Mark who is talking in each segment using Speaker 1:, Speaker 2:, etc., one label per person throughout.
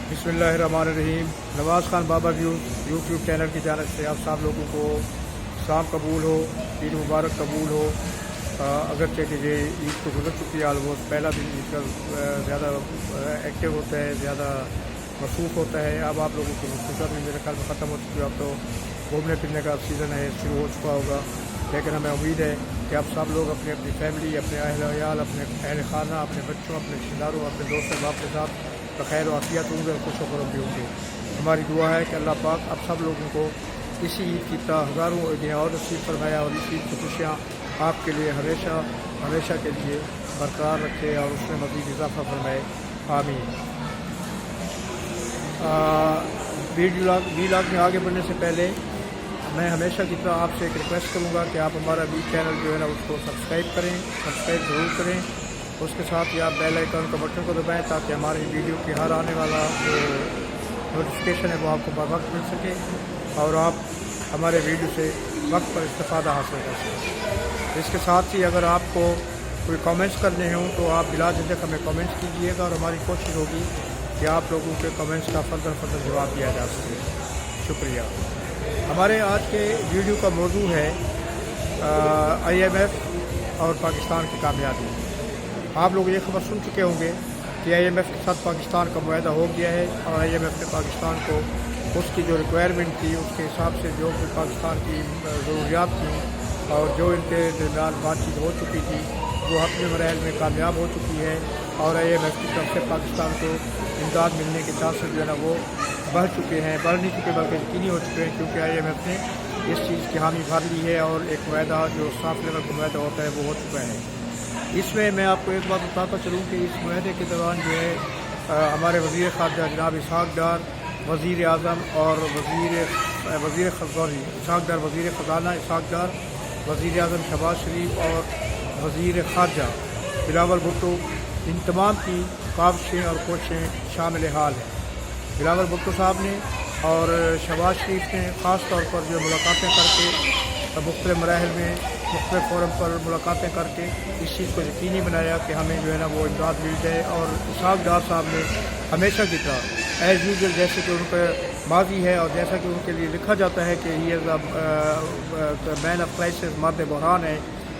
Speaker 1: बिस्मिल्लाहिर्रहमानिर्रहीम। नवाज़ खान बाबा की YouTube channel की जानिब से आप सब लोगों को शाम कबूल हो, ईद मुबारक कबूल हो। अगरचे कि ये ईद तो गुजर चुकी है, ऑलमोस्ट पहला दिन ईद का ज़्यादा एक्टिव होता है, ज़्यादा मसरूफ़ होता है। अब आप लोगों की मुख्तसर भी मेरे ख्याल में ख़त्म हो चुकी है। अब तो घूमने फिरने का सीज़न है, शुरू हो चुका होगा। लेकिन हमें उम्मीद है कि आप सब लोग अपनी अपनी फैमिली, अपने अहल वयाल, अपने अहल खाना, अपने बच्चों, अपने रिश्तेदारों, अपने दोस्त अहबाब के साथ बखैर वाफ़ियत होंगे और खुश होकर भी होंगे। हमारी दुआ है कि अल्लाह पाक आप सब लोगों को इसी ईद की हज़ारों ईदें और नसीब फरमाया और इस ईद की खुशियाँ आपके लिए हमेशा हमेशा के लिए बरकरार रखे और उसमें मज़ीद इजाफ़ा फरमाए, आमीन। वीलॉग में आगे बढ़ने से पहले मैं हमेशा की तरह आपसे एक रिक्वेस्ट करूँगा कि आप हमारा वी चैनल जो है ना उसको सब्सक्राइब करें, सब्सक्राइब ज़रूर करें। उसके साथ ही आप बेल आइकन का बटन को दबाएं ताकि हमारी वीडियो की हर आने वाला जो नोटिफिकेशन है वो आपको बर वक्त मिल सके और आप हमारे वीडियो से वक्त पर इस्तेफ़ादा हासिल कर सकें। इसके साथ ही अगर आपको कोई कमेंट्स करने हों तो आप बिला झिझक हमें कमेंट्स कीजिएगा और हमारी कोशिश होगी कि आप लोगों के कमेंट्स का फर्दर जवाब दिया जा सके। शुक्रिया। हमारे आज के वीडियो का मौजू है IMF और पाकिस्तान की कामयाबी। आप लोग ये खबर सुन चुके होंगे कि IMF के साथ पाकिस्तान का मुआहदा हो गया है और IMF ने पाकिस्तान को उसकी जो रिक्वायरमेंट थी उसके हिसाब से जो भी पाकिस्तान की ज़रूरियात थी और जो इनके दरमियान बातचीत हो चुकी थी वो अपने मराहल में कामयाब हो चुकी है और IMF की तरफ से पाकिस्तान को इमदाद मिलने के चांसेस जो है ना वो बढ़ चुके हैं, बढ़ नहीं चुके बल्कि यकीनी हो चुके हैं, क्योंकि IMF ने इस चीज़ की हामी भर ली है और एक मुआहदा जो साफ लेवल का मुआहदा होता है वो हो चुका है। इसमें मैं आपको एक बात बताता चलूँ कि इस मुआहदे के दौरान जो है हमारे वज़ीर ख़ारजा जनाब इसहाक़ डार, वज़ीर आज़म और वज़ीर ख़ज़ाना इसहाक़ डार, वज़ीर आज़म शहबाज शरीफ और वज़ीर ख़ारजा बिलावल भुट्टो, इन तमाम की काविशें और कोशिशें शामिल हाल हैं। बिलावल भुट्टो साहब ने और शहबाज शरीफ ने ख़ास तौर पर जो मुलाकातें करके मुख्तलिफ मराहल में मुख्तलिफ फोरम पर मुलाकातें करके इस चीज़ को यकीनी बनाया कि हमें जो है ना वो इमदाद मिल जाए। और इसहाक़ डार साहब ने हमेशा की तरह एज़ यूजुअल जैसे कि उनका माजी है और जैसा कि उनके लिए लिखा जाता है कि he is man of crisis, मर्द बहरान है।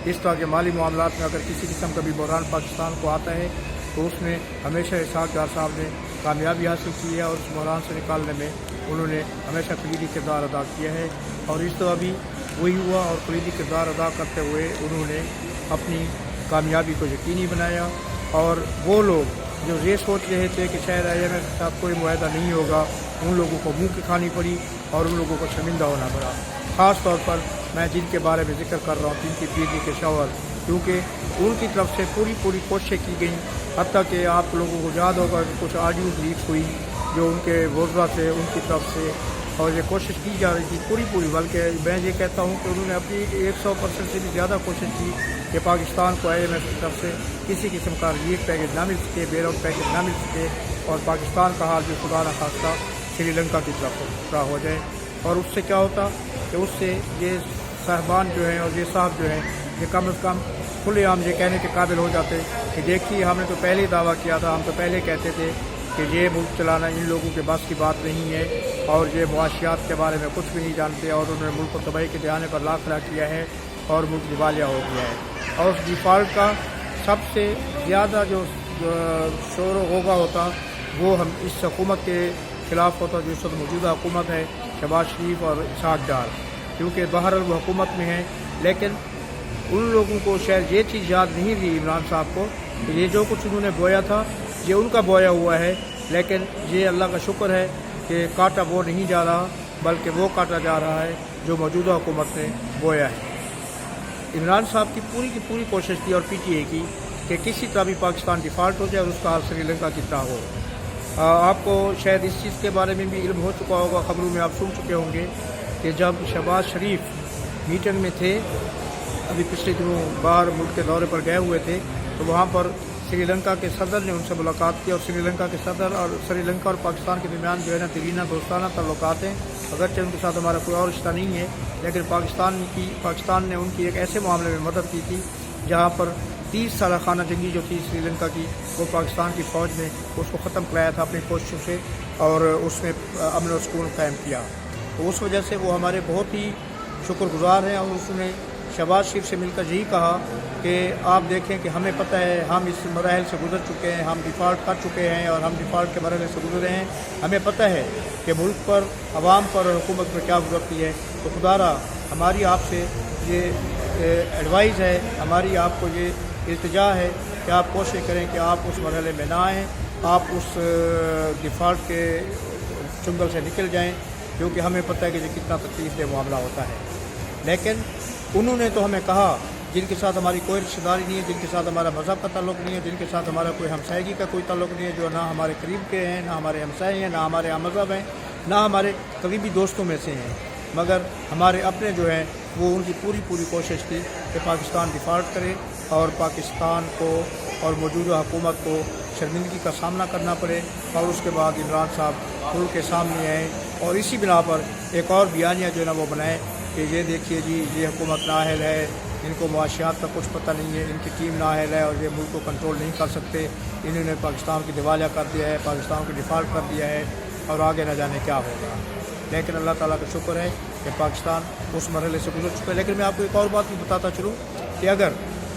Speaker 1: इस तरह के माली मामलात में अगर किसी किस्म का भी बहरान पाकिस्तान को आता है तो उसमें हमेशा इसहाक़ डार साहब ने कामयाबी हासिल की है और उस बहरान से निकालने में उन्होंने हमेशा कलीदी किरदार अदा किया है। और इस तरह भी वही हुआ और कलीदी किरदार अदा करते हुए उन्होंने अपनी कामयाबी को यकीनी बनाया। और वो लोग जो ये सोच रहे थे कि शायद IMF के साथ कोई मुआहदा नहीं होगा, उन लोगों को मुँह की खानी पड़ी और उन लोगों को शर्मिंदा होना पड़ा। ख़ास तौर पर मैं जिनके बारे में जिक्र कर रहा हूँ, जिनकी पीढ़ी के शौहर, क्योंकि उनकी तरफ से पूरी कोशिशें की गई। हत्ता कि आप लोगों को याद होगा कि कुछ ऑडियो लीक हुई जो उनके वज़रा से उनकी तरफ से, और ये कोशिश की जा रही थी पूरी बल्कि मैं ये कहता हूँ कि उन्होंने अपनी 100% से भी ज़्यादा कोशिश की कि पाकिस्तान को IMF की तरफ से किसी किस्म का रिलीफ पैकेज ना मिल सके, बेल आउट पैकेज ना मिल सके और पाकिस्तान का हाल भी खुदा न खास्ता श्रीलंका की तरफ का हो जाए। और उससे क्या होता कि उससे ये साहबान जो हैं और ये साहब जो हैं ये कम अज़ कम खुलेआम ये कहने के काबिल हो जाते कि देखिए हमने तो पहले ही दावा किया था, हम तो पहले कहते थे कि ये मुल्क चलाना इन लोगों के बस की बात नहीं है और ये मुआशियात के बारे में कुछ भी नहीं जानते और उन्होंने मुल्क को तबाही के जाने पर लाखला किया है और मुल्क दिवालिया हो गया है। और उस डिफ़ॉल्ट का सबसे ज़्यादा जो शोर होगा होता वो हम इस हुकूमत के ख़िलाफ़ होता जो इस वक्त मौजूदा हुकूमत है शहबाज शरीफ और इसहाक़ डार, क्योंकि बहरहाल वो हुकूमत में है। लेकिन उन लोगों को शायद ये चीज़ याद नहीं रही इमरान साहब को कि ये जो कुछ उन्होंने बोया था ये उनका बोया हुआ है। लेकिन ये अल्लाह का शुक्र है कि काटा वो नहीं जा रहा बल्कि वो काटा जा रहा है जो मौजूदा हुकूमत ने बोया है। इमरान साहब की पूरी कोशिश थी और PTA की कि किसी तरह भी पाकिस्तान डिफ़ॉल्ट हो जाए और उसका हाल श्रीलंका की तरह हो। आपको शायद इस चीज़ के बारे में भी इल्म हो चुका होगा, ख़बरों में आप सुन चुके होंगे कि जब शहबाज शरीफ मीटिंग में थे, अभी पिछले दिनों बाहर मुल्क के दौरे पर गए हुए थे, तो वहाँ पर श्रीलंका के सदर ने उनसे मुलाकात की और श्रीलंका के सदर और श्रीलंका और पाकिस्तान के दरमियान जो है ना दरीना दोस्ताना ताल्लुकात हैं। अगरचे उनके साथ हमारा कोई और रिश्ता नहीं है, लेकिन पाकिस्तान ने उनकी एक ऐसे मामले में मदद की थी जहाँ पर 30 साल खाना जंगी जो थी श्रीलंका की, वो पाकिस्तान की फ़ौज ने उसको ख़त्म कराया था अपनी कोशिशों से और उसमें अमन और सुकून कायम किया। तो उस वजह से वो हमारे बहुत ही शुक्रगुजार हैं। और उसने शहबाज शरीफ से मिलकर यही कहा कि आप देखें कि हमें पता है हम इस मराहल से गुजर चुके हैं, हम डिफ़ॉल्ट कर चुके हैं और हम डिफ़ॉल्ट के मरहले से गुजरे हैं। हमें पता है कि मुल्क पर, आवाम पर और हुकूमत पर क्या गुजरती है। तो खुदारा हमारी आपसे ये एडवाइस है, हमारी आपको ये इल्तिजा है कि आप कोशिश करें कि आप उस मरहले में ना आएँ, आप उस डिफ़ॉल्ट के चुंगल से निकल जाएँ, क्योंकि हमें पता है कि ये कितना तकलीफ़ मामला होता है। लेकिन उन्होंने तो हमें कहा जिनके साथ हमारी कोई रिश्तेदारी नहीं है, जिनके साथ हमारा मज़हब का ताल्लुक़ नहीं है, जिनके साथ हमारा कोई हमसायगी का कोई ताल्लुक़ नहीं है, जो ना हमारे करीब के हैं, ना हमारे हमसाए हैं, ना हमारे मज़हब हैं, ना हमारे करीबी दोस्तों में से हैं, मगर हमारे अपने जो हैं वो उनकी पूरी कोशिश थी कि पाकिस्तान डिफ़ॉल्ट करे और पाकिस्तान को और मौजूदा हुकूमत को शर्मिंदगी का सामना करना पड़े। और उसके बाद इमरान साहब खुल के सामने आए और इसी बिना पर एक और बयानिया जो है ना वो बनाए कि ये देखिए जी, ये हुकूमत नाअहल है, इनको मुआशियात का कुछ पता नहीं है, इनकी टीम नाअहल है और ये मुल्क को कंट्रोल नहीं कर सकते, इन्होंने पाकिस्तान की दिवालिया कर दिया है, पाकिस्तान को डिफ़ॉल्ट कर दिया है और आगे न जाने क्या होगा। लेकिन अल्लाह ताला का शुक्र है कि पाकिस्तान उस मरहले से गुजर चुका है। लेकिन मैं आपको एक और बात भी बताता चलूँ कि अगर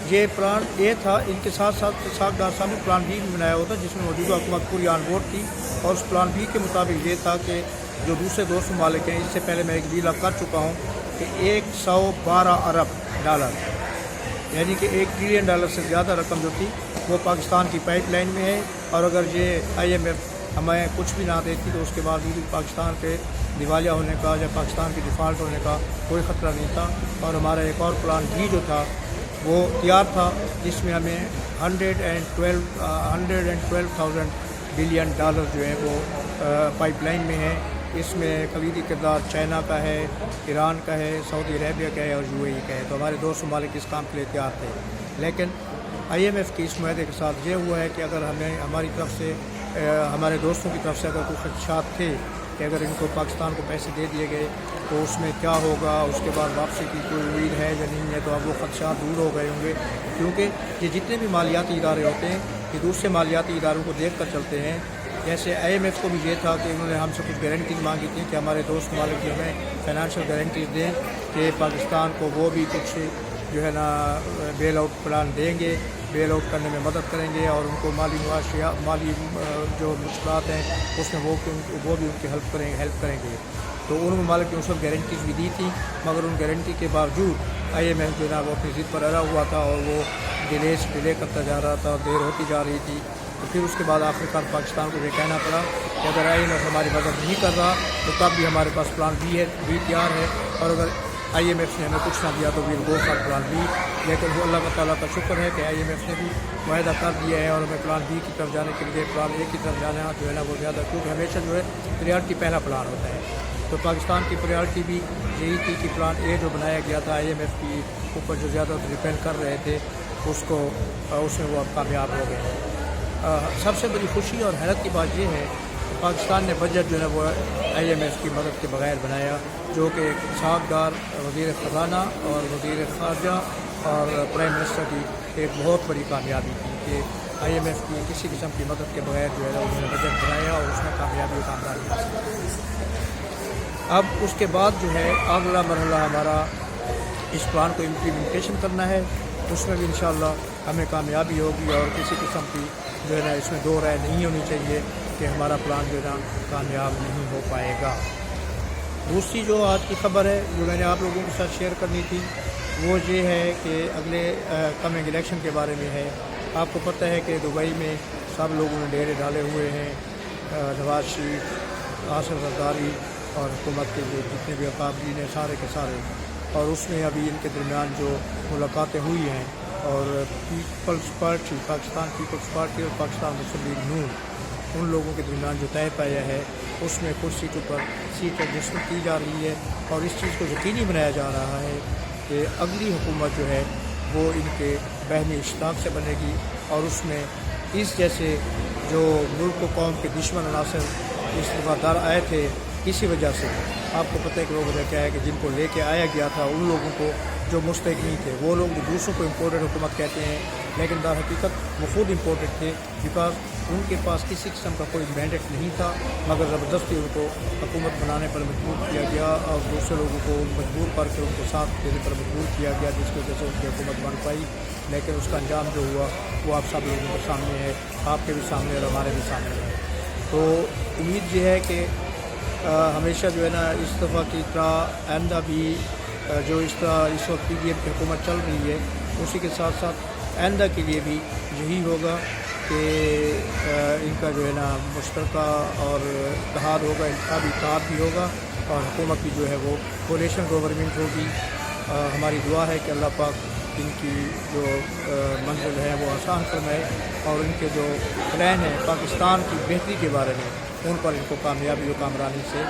Speaker 1: ये प्लान ए था, इनके साथ साथ सागदार साहब ने प्लान बी भी बनाया होता जिसमें मौजूदा हुकूमत पूरी ऑन बोर्ड थी। और उस प्लान बी के मुताबिक ये था कि जो दूसरे दोस्त ममालिक हैं, इससे पहले मैं एक डील अब कर चुका हूँ कि 112 अरब डॉलर यानी कि $1 ट्रिलियन से ज़्यादा रकम जो थी वो पाकिस्तान की पाइपलाइन में है। और अगर ये IMF हमें कुछ भी ना देती तो उसके बावजूद पाकिस्तान के दिवालिया होने का या पाकिस्तान के डिफ़ॉल्ट होने का कोई ख़तरा नहीं था। और हमारा एक और प्लान भी जो था वो तैयार था जिसमें हमें 112,000 बिलियन डॉलर जो है वो पाइपलाइन में है। इसमें कलीदी किरदार चाइना का है, ईरान का है, सऊदी अरेबिया का है और UAE का है। तो हमारे दोस्त ममालिक इस काम के लिए तैयार थे। लेकिन IMF के इस मुआहदे के साथ ये हुआ है कि अगर हमें हमारी तरफ से हमारे दोस्तों की तरफ से अगर कुछ खदशात थे कि अगर इनको पाकिस्तान को पैसे दे दिए गए तो उसमें क्या होगा, उसके बाद वापसी की कोई उम्मीद है या नहीं है, तो अब वो खदशात दूर हो गए होंगे। क्योंकि ये जितने भी मालियाती इदारे होते हैं ये दूसरे मालियाती इदारों को देख कर चलते हैं। जैसे IMF को भी ये था कि उन्होंने हमसे कुछ गारंटी मांगी थी कि हमारे दोस्त मालिक जो हमें फाइनेंशियल गारंटीज दें कि पाकिस्तान को वो भी कुछ जो है ना बेल आउट प्लान देंगे, बेल आउट करने में मदद करेंगे और उनको माली जो मुश्किलात हैं उसमें वो भी उनकी हेल्प करेंगे। तो उन ममालिक ने उस वक्त गारंटीज भी दी थी, मगर उन गारंटी के बावजूद IMF जो है ना वो अपनी ज़िद पर अड़ा हुआ था और वो डिले करता जा रहा था, देर होती जा रही थी। तो फिर उसके बाद आखिरकार पाकिस्तान को ये कहना पड़ा कि अगर IMF हमारी मदद नहीं कर रहा तो तब भी हमारे पास प्लान बी तैयार है। और अगर IMF ने हमें कुछ ना दिया तो we'll go for plan B. लेकिन वो अल्लाह ताला का शुक्र है कि IMF ने भी मुआहदा कर दिया है और हमें प्लान बी की तरफ जाने के लिए प्लान ए की तरफ जाना जो है ना वो ज़्यादा, क्योंकि हमेशा जो है प्रायोरिटी पहला प्लान होता है। तो पाकिस्तान की प्रायोरिटी भी यही थी कि प्लान ए जो बनाया गया था IMF की ऊपर जो ज़्यादा डिपेंड कर रहे थे उसमें वो अब कामयाब हो गए। सबसे बड़ी खुशी और हैरत की बात यह है कि पाकिस्तान ने बजट जो है वो IMF की मदद के बगैर बनाया, जो कि सागदार वज़ीर ख़ज़ाना और वज़ीर ख़ारजा और प्राइम मिनिस्टर की एक बहुत बड़ी कामयाबी थी कि IMF की किसी किस्म की मदद के बगैर जो है उन्होंने बजट बनाया और उसमें कामयाबी और कामयाबी हासिल की। अब उसके बाद जो है अगला मरहला हमारा इस प्लान को इम्प्लीमेंटेशन करना है, उसमें भी इंशाअल्लाह हमें कामयाबी होगी और किसी किस्म की जो है ना इसमें दो राय नहीं होनी चाहिए कि हमारा प्लान जो है ना कामयाब नहीं हो पाएगा। दूसरी जो आज की खबर है जो मैंने आप लोगों के साथ शेयर करनी थी वो ये है कि अगले कमिंग इलेक्शन के बारे में है। आपको पता है कि दुबई में सब लोगों ने डेरे डाले हुए हैं, नवाज शरीफ, आसिफ जरदारी और हुकूमत के जो जितने भी अकाबरीन हैं सारे के सारे। और उसमें अभी इनके दरमियान जो मुलाकातें हुई हैं और पीपल्स पार्टी, पाकिस्तान पीपल्स पार्टी और पाकिस्तान मुस्लिम लीग नून, उन लोगों के दरमियान जो तय पाया है उसमें कुछ सीटों पर सीट एडजस्टमेंट की जा रही है और इस चीज़ को यकीनी बनाया जा रहा है कि अगली हुकूमत जो है वो इनके बहनी इश्ताक से बनेगी। और उसमें इस जैसे जो मुल्क को कौम के दुश्मन अनासर इस दर आए थे, इसी वजह से आपको पता है कि वो वजह क्या है कि जिनको लेके आया गया था उन लोगों को जो मुस्तहिक नहीं थे, वो लोग जो दूसरों को इम्पोर्टेड हुकूमत कहते हैं, لیکن در حقیقت وہ خود امپورٹڈ تھے، بیکاز ان کے پاس کسی قسم کا کوئی مینڈیٹ نہیں تھا، مگر زبردستی ان کو حکومت بنانے پر مجبور کیا گیا اور دوسرے لوگوں کو مجبور کر کے ان کو ساتھ دینے پر مجبور کیا گیا، جس کی وجہ سے ان کی حکومت بن پائی۔ لیکن اس کا انجام جو ہوا وہ آپ سب لوگوں کے سامنے ہے، آپ کے بھی سامنے اور ہمارے بھی سامنے ہے۔ تو امید یہ ہے کہ ہمیشہ جو ہے نا اس دفعہ کی طرح آئندہ بھی جو اس طرح اس وقت پی ڈی ایم کی حکومت چل رہی ہے، اسی کے ساتھ ساتھ آئندہ کے لیے بھی یہی ہوگا کہ ان کا جو ہے نا مشترکہ اور اتحاد ہوگا، انتخابی اتحاد بھی ہوگا اور حکومت بھی جو ہے وہ کولیشن گورنمنٹ ہوگی۔ ہماری دعا ہے کہ اللہ پاک ان کی جو منزل ہے وہ آسان فرمائے اور ان کے جو پلان ہے پاکستان کی بہتری کے بارے میں ان پر ان کو کامیابی و کامرانی سے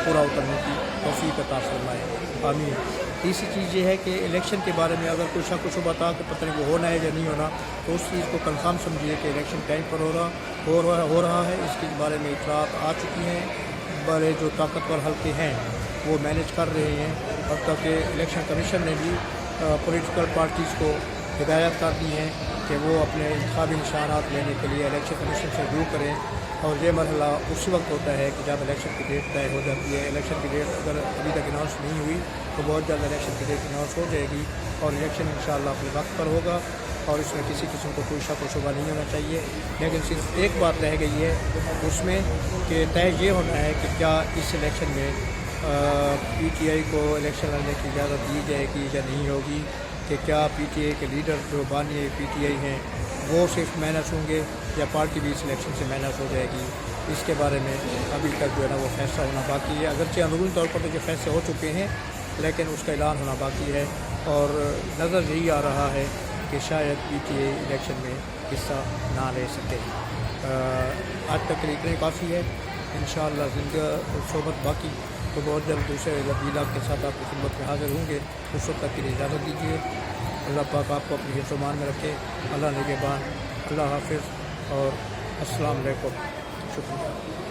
Speaker 1: پورا اترنے کی توفیق عطا فرمائے، آمین۔ تیسری چیز یہ ہے کہ الیکشن کے بارے میں اگر کوئی شک و شبہ تھا کہ پتہ نہیں وہ ہونا ہے یا نہیں ہونا، تو اس چیز کو کنفرم سمجھیے کہ الیکشن ٹائم پر ہو رہا ہے۔ اس کے بارے میں اطلاعات آ چکی ہیں، بڑے جو طاقتور حلقے ہیں وہ مینیج کر رہے ہیں، اور تاکہ الیکشن کمیشن نے بھی پولیٹیکل پارٹیز کو ہدایت کر دی ہیں کہ وہ اپنے انتخابی نشانات لینے کے لیے الیکشن کمیشن سے رجوع کریں، اور یہ مرحلہ اس وقت ہوتا ہے کہ جب الیکشن کی ڈیٹ طے ہو جاتی ہے۔ الیکشن کی ڈیٹ اگر ابھی تک اناؤنس نہیں ہوئی تو بہت جلد الیکشن کی ڈیٹ اناؤنس ہو جائے گی، اور الیکشن انشاءاللہ اپنے وقت پر ہوگا، اور اس میں کسی قسم کو کوئی شک و شبہ نہیں ہونا چاہیے۔ لیکن صرف ایک بات رہ گئی ہے اس میں کہ طے یہ ہونا ہے کہ کیا اس الیکشن میں پی ٹی آئی کو الیکشن لڑنے کی اجازت دی جائے گی یا نہیں ہوگی، کہ کیا پی ٹی آئی کے لیڈر جو بانی پی ٹی آئی ہیں وہ صرف مائنس ہوں گے یا پارٹی بھی اس الیکشن سے مائنس ہو جائے گی۔ اس کے بارے میں ابھی تک جو ہے نا وہ فیصلہ ہونا باقی ہے، اگرچہ اندرونی طور پر تو جو فیصلے ہو چکے ہیں لیکن اس کا اعلان ہونا باقی ہے، اور نظر یہی آ رہا ہے کہ شاید پی ٹی آئی الیکشن میں حصہ نہ لے سکے۔ آج تک کے لیے اتنے کافی ہے، انشاءاللہ زندگی صحبت باقی تو بہت جلد دوسرے لبیلات کے ساتھ آپ کی خدمت میں حاضر ہوں گے۔ اس وقت تک کے لیے اجازت دیجیے۔ اللہ پاک آپ کو اپنی حفظ و امان میں رکھے۔ اللہ نگہبان، اللہ حافظ اور السلام علیکم، شکریہ۔